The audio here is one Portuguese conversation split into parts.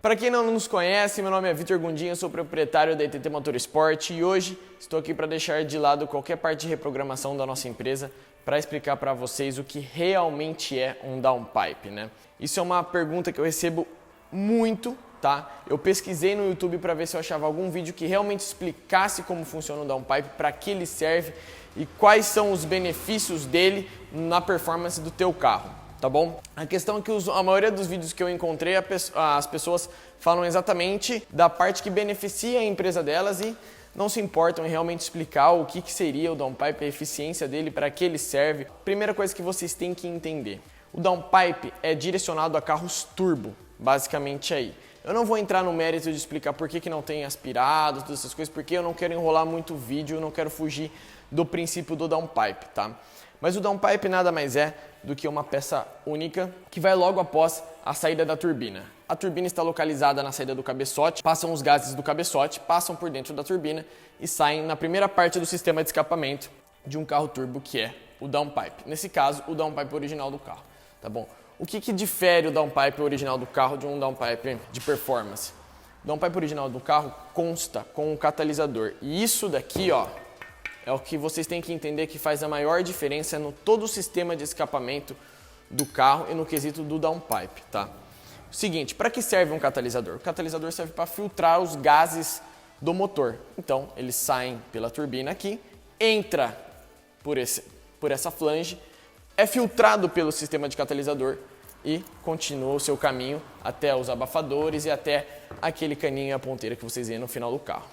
Para quem não nos conhece, meu nome é Vitor Gundinha, sou proprietário da ETT Motorsport e hoje estou aqui para deixar de lado qualquer parte de reprogramação da nossa empresa para explicar para vocês o que realmente é um downpipe, né? Isso é uma pergunta que eu recebo muito, tá? Eu pesquisei no YouTube para ver se eu achava algum vídeo que realmente explicasse como funciona o downpipe, para que ele serve e quais são os benefícios dele na performance do teu carro, tá bom? A questão é que a maioria dos vídeos que eu encontrei, as pessoas falam exatamente da parte que beneficia a empresa delas e não se importam em realmente explicar o que seria o downpipe, a eficiência dele, para que ele serve. Primeira coisa que vocês têm que entender, o downpipe é direcionado a carros turbo, basicamente aí. Eu não vou entrar no mérito de explicar por que não tem aspirado, todas essas coisas, porque eu não quero enrolar muito o vídeo, eu não quero fugir do princípio do downpipe, tá? Mas o downpipe nada mais é do que uma peça única que vai logo após a saída da turbina. A turbina está localizada na saída do cabeçote, passam os gases do cabeçote, passam por dentro da turbina e saem na primeira parte do sistema de escapamento de um carro turbo, que é o downpipe. Nesse caso, o downpipe original do carro, tá bom? O que difere o downpipe original do carro de um downpipe de performance? O downpipe original do carro consta com um catalisador. E isso daqui, ó, é o que vocês têm que entender que faz a maior diferença no todo o sistema de escapamento do carro e no quesito do downpipe, tá? Seguinte, para que serve um catalisador? O catalisador serve para filtrar os gases do motor. Então, eles saem pela turbina aqui, entra por essa flange, é filtrado pelo sistema de catalisador e continua o seu caminho até os abafadores e até aquele caninho e a ponteira que vocês veem no final do carro.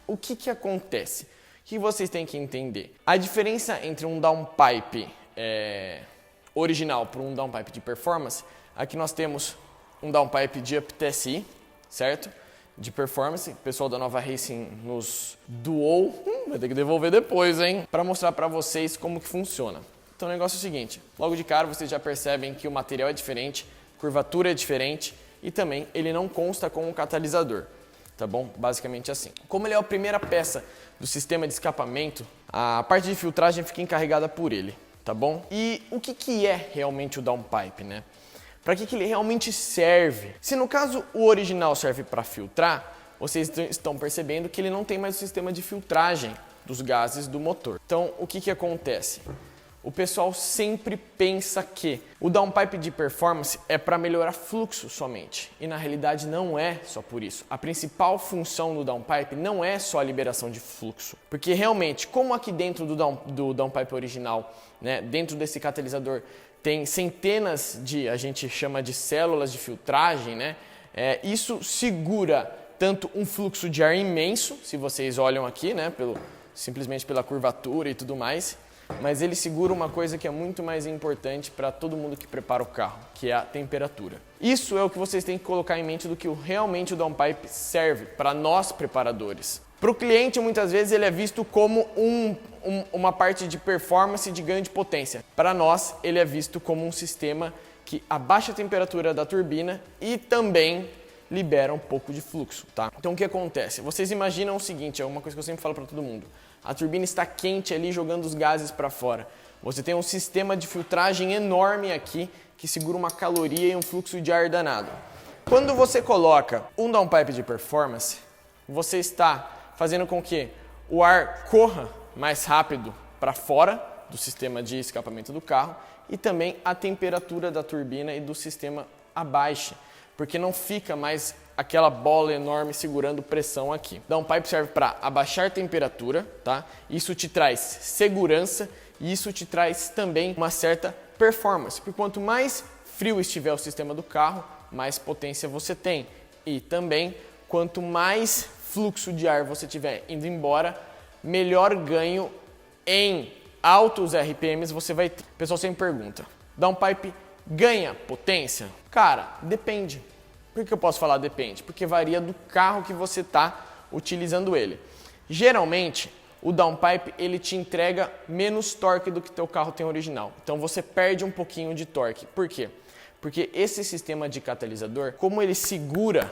O que acontece? O que vocês têm que entender? A diferença entre um downpipe original para um downpipe de performance, aqui nós temos um downpipe de Up TSI, certo? De performance, o pessoal da Nova Racing nos doou, vai ter que devolver depois, hein? Para mostrar para vocês como que funciona. Então o negócio é o seguinte, logo de cara vocês já percebem que o material é diferente, curvatura é diferente e também ele não consta com um catalisador, tá bom? Basicamente assim. Como ele é a primeira peça do sistema de escapamento, a parte de filtragem fica encarregada por ele, tá bom? E o que é realmente o downpipe, né? Para que ele realmente serve? Se no caso o original serve para filtrar, vocês estão percebendo que ele não tem mais o sistema de filtragem dos gases do motor. Então o que acontece? O pessoal sempre pensa que o downpipe de performance é para melhorar fluxo somente. E na realidade não é só por isso. A principal função do downpipe não é só a liberação de fluxo. Porque realmente, como aqui dentro do downpipe original, né, dentro desse catalisador, tem centenas de, a gente chama de células de filtragem, né, isso segura tanto um fluxo de ar imenso, se vocês olham aqui, né, simplesmente pela curvatura e tudo mais, mas ele segura uma coisa que é muito mais importante para todo mundo que prepara o carro, que é a temperatura. Isso é o que vocês têm que colocar em mente do que realmente o downpipe serve para nós preparadores. Para o cliente, muitas vezes, ele é visto como uma parte de performance de ganho de potência. Para nós, ele é visto como um sistema que abaixa a temperatura da turbina e também libera um pouco de fluxo, tá? Então, o que acontece? Vocês imaginam o seguinte, é uma coisa que eu sempre falo para todo mundo. A turbina está quente ali, jogando os gases para fora. Você tem um sistema de filtragem enorme aqui, que segura uma caloria e um fluxo de ar danado. Quando você coloca um downpipe de performance, você está fazendo com que o ar corra mais rápido para fora do sistema de escapamento do carro e também a temperatura da turbina e do sistema abaixe, porque não fica mais aquela bola enorme segurando pressão aqui. Downpipe serve para abaixar a temperatura, tá? Isso te traz segurança e isso te traz também uma certa performance, porque quanto mais frio estiver o sistema do carro, mais potência você tem e também quanto mais fluxo de ar você tiver indo embora, melhor ganho em altos RPMs você vai ter. O pessoal sempre pergunta, downpipe ganha potência? Cara, depende. Por que eu posso falar depende? Porque varia do carro que você está utilizando ele. Geralmente, o downpipe ele te entrega menos torque do que teu carro tem original. Então você perde um pouquinho de torque. Por quê? Porque esse sistema de catalisador, como ele segura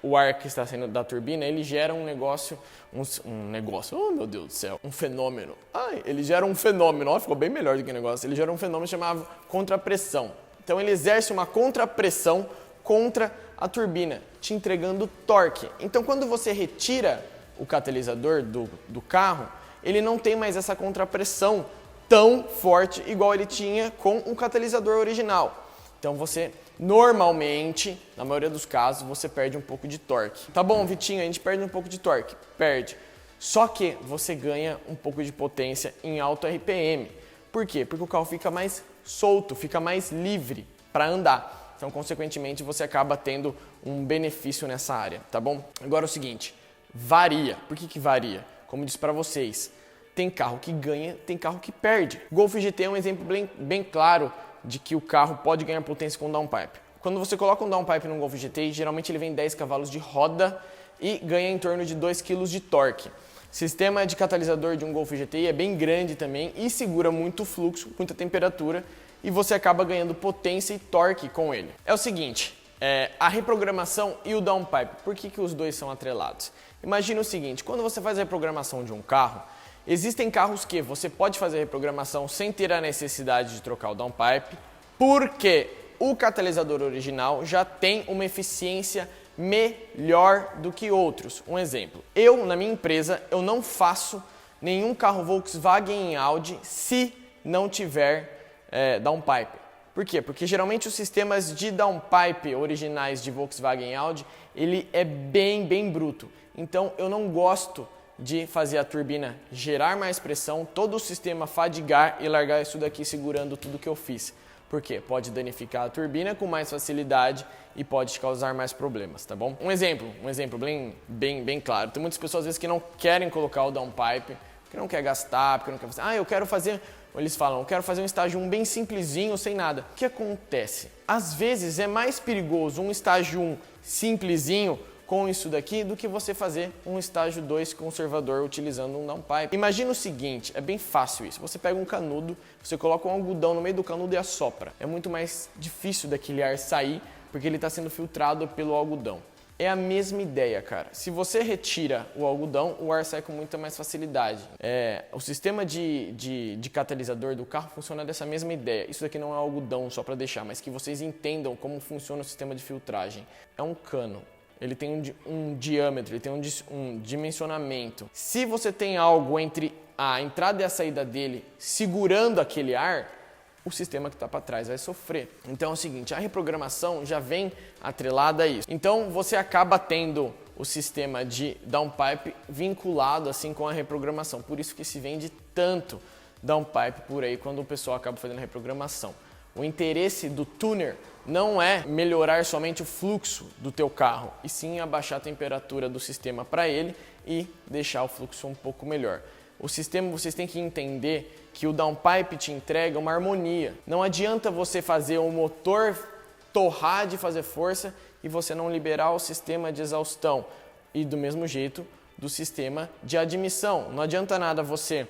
o ar que está saindo da turbina, ele gera um negócio, oh meu Deus do céu, um fenômeno. Ele gera um fenômeno, ficou bem melhor do que o negócio. Ele gera um fenômeno chamado contrapressão. Então ele exerce uma contrapressão contra a turbina, te entregando torque. Então, quando você retira o catalisador do carro, ele não tem mais essa contrapressão tão forte igual ele tinha com o catalisador original. Então você, normalmente, na maioria dos casos, você perde um pouco de torque. Tá bom, Vitinho, a gente perde um pouco de torque. Perde. Só que você ganha um pouco de potência em alto RPM. Por quê? Porque o carro fica mais solto, fica mais livre para andar. Então, consequentemente, você acaba tendo um benefício nessa área, tá bom? Agora é o seguinte, varia. Por que varia? Como eu disse para vocês, tem carro que ganha, tem carro que perde. Golf GT é um exemplo bem claro de que o carro pode ganhar potência com downpipe. Quando você coloca um downpipe num Golf GT, geralmente ele vem 10 cavalos de roda e ganha em torno de 2 kg de torque. Sistema de catalisador de um Golf GTI é bem grande também e segura muito fluxo, muita temperatura e você acaba ganhando potência e torque com ele. É o seguinte, a reprogramação e o downpipe, por que os dois são atrelados? Imagina o seguinte, quando você faz a reprogramação de um carro, existem carros que você pode fazer a reprogramação sem ter a necessidade de trocar o downpipe, porque o catalisador original já tem uma eficiência melhor do que outros. Um exemplo, na minha empresa, eu não faço nenhum carro Volkswagen e Audi se não tiver downpipe. Por quê? Porque geralmente os sistemas de downpipe originais de Volkswagen e Audi, ele é bem bruto. Então eu não gosto de fazer a turbina gerar mais pressão, todo o sistema fadigar e largar isso daqui segurando tudo que eu fiz. Por quê? Pode danificar a turbina com mais facilidade e pode te causar mais problemas, tá bom? Um exemplo bem claro. Tem muitas pessoas às vezes que não querem colocar o downpipe, porque não quer gastar, porque não quer fazer. Eu quero fazer, eles falam, eu quero fazer um estágio 1 bem simplesinho, sem nada. O que acontece? Às vezes é mais perigoso um estágio 1 simplesinho com isso daqui do que você fazer um estágio 2 conservador utilizando um downpipe. Imagina o seguinte, é bem fácil isso. Você pega um canudo, você coloca um algodão no meio do canudo e assopra. É muito mais difícil daquele ar sair porque ele está sendo filtrado pelo algodão. É a mesma ideia, cara. Se você retira o algodão, o ar sai com muita mais facilidade. O sistema de catalisador do carro funciona dessa mesma ideia. Isso daqui não é algodão só para deixar, mas que vocês entendam como funciona o sistema de filtragem. É um cano. Ele tem um diâmetro, ele tem um dimensionamento. Se você tem algo entre a entrada e a saída dele segurando aquele ar, o sistema que está para trás vai sofrer. Então é o seguinte, a reprogramação já vem atrelada a isso. Então você acaba tendo o sistema de downpipe vinculado assim com a reprogramação. Por isso que se vende tanto downpipe por aí quando o pessoal acaba fazendo reprogramação. O interesse do tuner não é melhorar somente o fluxo do teu carro, e sim abaixar a temperatura do sistema para ele e deixar o fluxo um pouco melhor. O sistema, vocês têm que entender que o downpipe te entrega uma harmonia. Não adianta você fazer o motor torrar de fazer força e você não liberar o sistema de exaustão. E do mesmo jeito do sistema de admissão. Não adianta nada você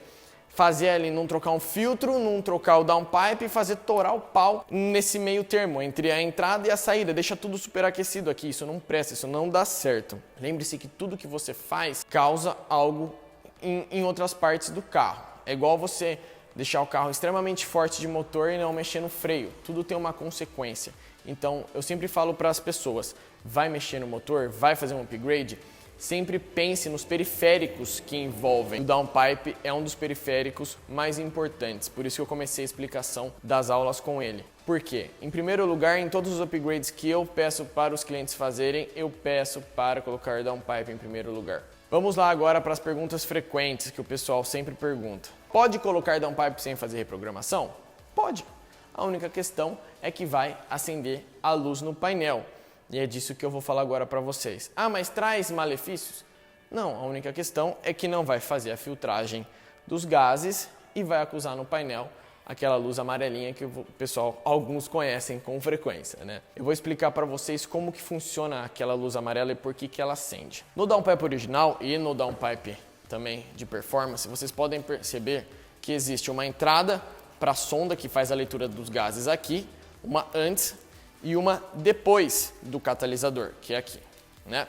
fazer ali, não trocar um filtro, não trocar o downpipe e fazer torar o pau nesse meio termo, entre a entrada e a saída. Deixa tudo superaquecido aqui, isso não presta, isso não dá certo. Lembre-se que tudo que você faz causa algo em outras partes do carro. É igual você deixar o carro extremamente forte de motor e não mexer no freio. Tudo tem uma consequência. Então, eu sempre falo para as pessoas, vai mexer no motor, vai fazer um upgrade, sempre pense nos periféricos que envolvem. O downpipe é um dos periféricos mais importantes, por isso que eu comecei a explicação das aulas com ele. Por quê? Em primeiro lugar, em todos os upgrades que eu peço para os clientes fazerem, eu peço para colocar downpipe em primeiro lugar. Vamos lá agora para as perguntas frequentes que o pessoal sempre pergunta. Pode colocar downpipe sem fazer reprogramação? Pode. A única questão é que vai acender a luz no painel. E é disso que eu vou falar agora para vocês. Mas traz malefícios? Não, a única questão é que não vai fazer a filtragem dos gases e vai acusar no painel aquela luz amarelinha que o pessoal, alguns conhecem com frequência, né? Eu vou explicar para vocês como que funciona aquela luz amarela e por que ela acende. No downpipe original e no downpipe também de performance, vocês podem perceber que existe uma entrada para a sonda que faz a leitura dos gases aqui, uma antes e uma depois do catalisador, que é aqui, né?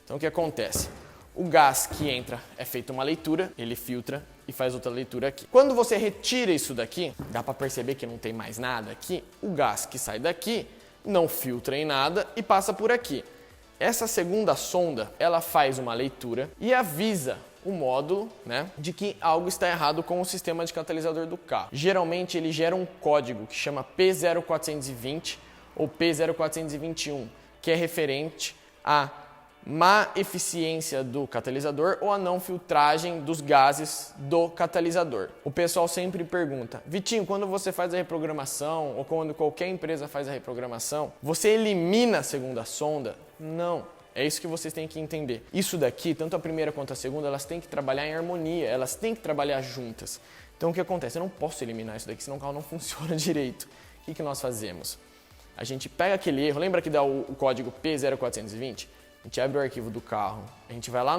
Então o que acontece? O gás que entra é feita uma leitura, ele filtra e faz outra leitura aqui. Quando você retira isso daqui, dá para perceber que não tem mais nada aqui, o gás que sai daqui não filtra em nada e passa por aqui. Essa segunda sonda, ela faz uma leitura e avisa o módulo, né, de que algo está errado com o sistema de catalisador do carro. Geralmente ele gera um código que chama P0420 ou P0421, que é referente à má eficiência do catalisador ou a não filtragem dos gases do catalisador. O pessoal sempre pergunta: Vitinho, quando você faz a reprogramação ou quando qualquer empresa faz a reprogramação, você elimina a segunda sonda? Não. É isso que vocês têm que entender. Isso daqui, tanto a primeira quanto a segunda, elas têm que trabalhar em harmonia, elas têm que trabalhar juntas. Então o que acontece? Eu não posso eliminar isso daqui, senão o carro não funciona direito. O que nós fazemos? A gente pega aquele erro, lembra que dá o código P0420? A gente abre o arquivo do carro, a gente vai lá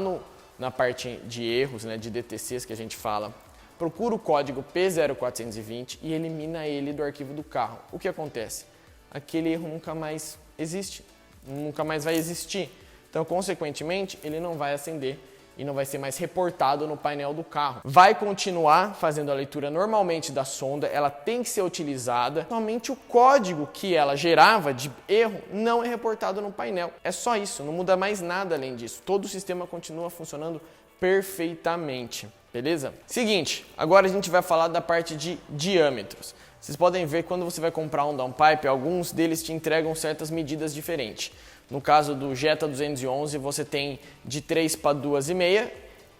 na parte de erros, né, de DTCs que a gente fala, procura o código P0420 e elimina ele do arquivo do carro. O que acontece? Aquele erro nunca mais existe, nunca mais vai existir. Então, consequentemente, ele não vai acender e não vai ser mais reportado no painel do carro. Vai continuar fazendo a leitura normalmente da sonda, ela tem que ser utilizada, somente o código que ela gerava de erro não é reportado no painel. É só isso, não muda mais nada além disso. Todo o sistema continua funcionando perfeitamente, beleza? Seguinte, agora a gente vai falar da parte de diâmetros. Vocês podem ver quando você vai comprar um downpipe, alguns deles te entregam certas medidas diferentes. No caso do Jetta 211, você tem de 3 para 2,5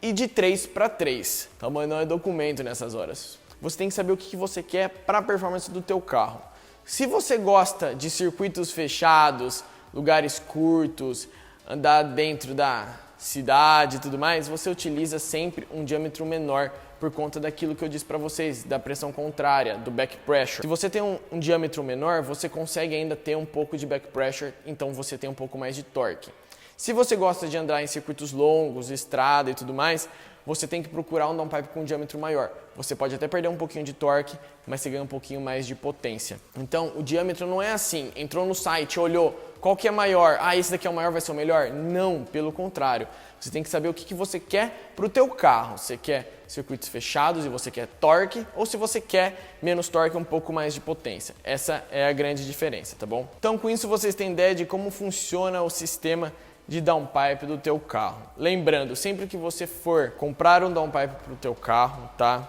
e de 3 para 3. Tamanho não é documento nessas horas. Você tem que saber o que você quer para a performance do teu carro. Se você gosta de circuitos fechados, lugares curtos, andar dentro da cidade e tudo mais, você utiliza sempre um diâmetro menor por conta daquilo que eu disse para vocês, da pressão contrária, do back pressure. Se você tem um diâmetro menor, você consegue ainda ter um pouco de back pressure, então você tem um pouco mais de torque. Se você gosta de andar em circuitos longos, estrada e tudo mais, você tem que procurar um downpipe com um diâmetro maior. Você pode até perder um pouquinho de torque, mas você ganha um pouquinho mais de potência. Então, o diâmetro não é assim, entrou no site, olhou, qual que é maior? Ah, esse daqui é o maior, vai ser o melhor? Não, pelo contrário. Você tem que saber o que você quer para o teu carro. Você quer circuitos fechados e você quer torque, ou se você quer menos torque e um pouco mais de potência. Essa é a grande diferença, tá bom? Então, com isso, vocês têm ideia de como funciona o sistema de downpipe do teu carro. Lembrando, sempre que você for comprar um downpipe para o teu carro, tá?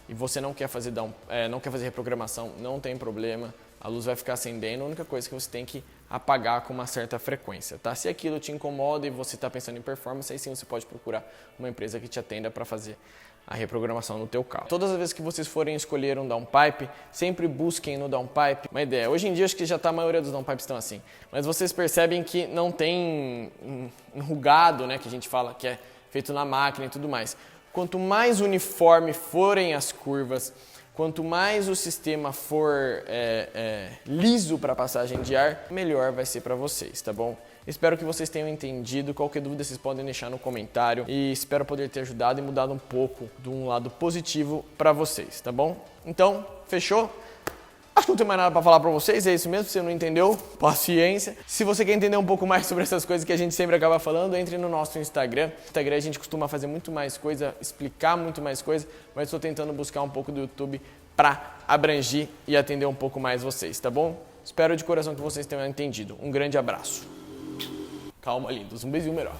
E você não quer fazer reprogramação, não tem problema. A luz vai ficar acendendo, a única coisa que você tem que apagar com uma certa frequência, tá? Se aquilo te incomoda e você está pensando em performance, aí sim você pode procurar uma empresa que te atenda para fazer a reprogramação no teu carro. Todas as vezes que vocês forem escolher um downpipe, sempre busquem no downpipe uma ideia. Hoje em dia acho que já tá, a maioria dos downpipes estão assim, mas vocês percebem que não tem enrugado, né, que a gente fala que é feito na máquina e tudo mais. Quanto mais uniforme forem as curvas, quanto mais o sistema for liso para passagem de ar, melhor vai ser para vocês, tá bom? Espero que vocês tenham entendido. Qualquer dúvida vocês podem deixar no comentário e espero poder ter ajudado e mudado um pouco de um lado positivo para vocês, tá bom? Então, fechou? Acho que não tem mais nada para falar para vocês, é isso mesmo. Se você não entendeu, paciência. Se você quer entender um pouco mais sobre essas coisas que a gente sempre acaba falando, entre no nosso Instagram. No Instagram a gente costuma fazer muito mais coisa, explicar muito mais coisa, mas estou tentando buscar um pouco do YouTube para abranger e atender um pouco mais vocês, tá bom? Espero de coração que vocês tenham entendido. Um grande abraço. Calma, lindos. Um beijinho melhor.